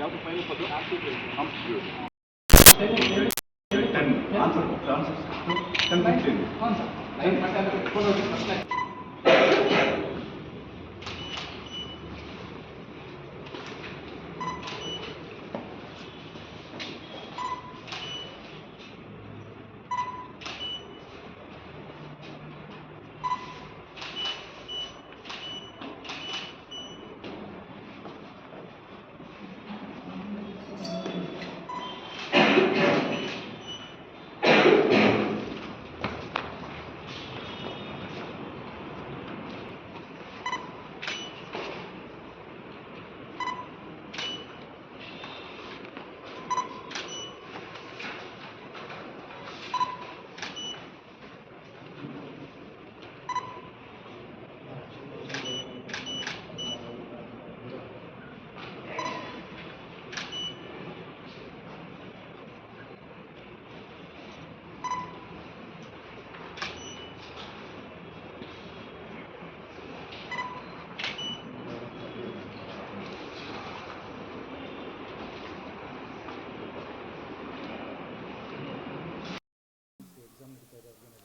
ಯಾವುದು final Paddu active answer. Answer. 10, 15. Answer. 9%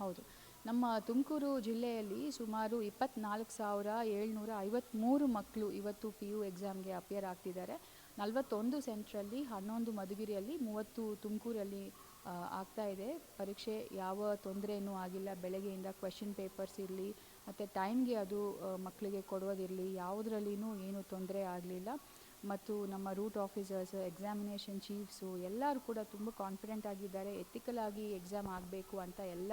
ಹೌದು. ನಮ್ಮ ತುಮಕೂರು ಜಿಲ್ಲೆಯಲ್ಲಿ ಸುಮಾರು 24,753 ಮಕ್ಕಳು ಇವತ್ತು PU ಎಕ್ಸಾಮ್ಗೆ ಅಪಿಯರ್ ಆಗ್ತಿದ್ದಾರೆ. 41 ಸೆಂಟ್ರಲ್ಲಿ, 11 ಮಧುಗಿರಿಯಲ್ಲಿ, 30 ತುಮಕೂರಲ್ಲಿ ಆಗ್ತಾ ಇದೆ ಪರೀಕ್ಷೆ. ಯಾವ ತೊಂದರೆಯೂ ಆಗಿಲ್ಲ. ಬೆಳಗ್ಗೆಯಿಂದ ಕ್ವೆಶ್ಚನ್ ಪೇಪರ್ಸ್ ಇರಲಿ ಮತ್ತು ಟೈಮ್ಗೆ ಅದು ಮಕ್ಕಳಿಗೆ ಕೊಡೋದಿರಲಿ, ಯಾವುದರಲ್ಲಿನೂ ಏನೂ ತೊಂದರೆ ಆಗಲಿಲ್ಲ. ಮತ್ತು ನಮ್ಮ ರೂಟ್ ಆಫೀಸರ್ಸ್, ಎಕ್ಸಾಮಿನೇಷನ್ ಚೀಫ್ಸು ಎಲ್ಲರೂ ಕೂಡ ತುಂಬ ಕಾನ್ಫಿಡೆಂಟ್ ಆಗಿದ್ದಾರೆ. ಎಥಿಕಲ್ ಆಗಿ ಎಕ್ಸಾಮ್ ಆಗಬೇಕು ಅಂತ ಎಲ್ಲ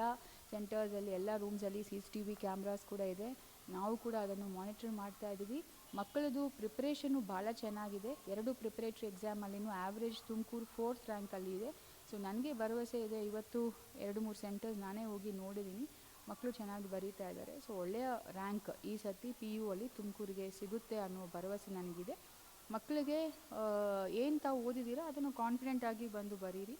ಸೆಂಟರ್ಸಲ್ಲಿ, ಎಲ್ಲ ರೂಮ್ಸಲ್ಲಿ CCTV ಕ್ಯಾಮ್ರಾಸ್ ಕೂಡ ಇದೆ. ನಾವು ಕೂಡ ಅದನ್ನು ಮಾನಿಟರ್ ಮಾಡ್ತಾ ಇದ್ದೀವಿ. ಮಕ್ಕಳದು ಪ್ರಿಪ್ರೇಷನ್ನು ಭಾಳ ಚೆನ್ನಾಗಿದೆ. 2 ಪ್ರಿಪ್ರೇಟ್ರಿ ಎಕ್ಸಾಮಲ್ಲಿನೂ ಆ್ಯಾವ್ರೇಜ್ ತುಮಕೂರು 4th ರ್ಯಾಂಕಲ್ಲಿ ಇದೆ. ಸೊ ನನಗೆ ಭರವಸೆ ಇದೆ. ಇವತ್ತು 2-3 ಸೆಂಟರ್ಸ್ ನಾನೇ ಹೋಗಿ ನೋಡಿದ್ದೀನಿ. ಮಕ್ಕಳು ಚೆನ್ನಾಗಿ ಬರೀತಾ ಇದ್ದಾರೆ. ಸೊ ಒಳ್ಳೆಯ ರ್ಯಾಂಕ್ ಈ ಸರ್ತಿ PU ಅಲ್ಲಿ ತುಮಕೂರಿಗೆ ಸಿಗುತ್ತೆ ಅನ್ನೋ ಭರವಸೆ ನನಗಿದೆ. ಮಕ್ಕಳಿಗೆ ಏನು ತಾವು ಓದಿದ್ದೀರಾ ಅದನ್ನು ಕಾನ್ಫಿಡೆಂಟಾಗಿ ಬಂದು ಬರೀರಿ.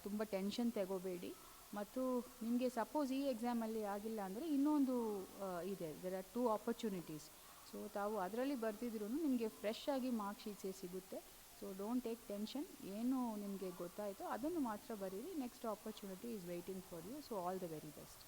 ತುಂಬ ಟೆನ್ಷನ್ ತಗೋಬೇಡಿ. ಮತ್ತು ನಿಮಗೆ ಸಪೋಸ್ ಈ ಎಕ್ಸಾಮಲ್ಲಿ ಆಗಿಲ್ಲ ಅಂದರೆ ಇನ್ನೊಂದು ಇದೆ, ದೇರ್ ಆರ್ 2 ಆಪರ್ಚುನಿಟೀಸ್. ಸೊ ತಾವು ಅದರಲ್ಲಿ ಬರ್ತಿದ್ರೂ ನಿಮಗೆ ಫ್ರೆಶ್ ಆಗಿ ಮಾರ್ಕ್ ಶೀಟ್ಸೇ ಸಿಗುತ್ತೆ. So don't take tension. ಏನು ನಿಮಗೆ ಗೊತ್ತಾಯಿತು ಅದನ್ನು ಮಾತ್ರ ಬರೀರಿ. Next opportunity is waiting for you. So all the very best.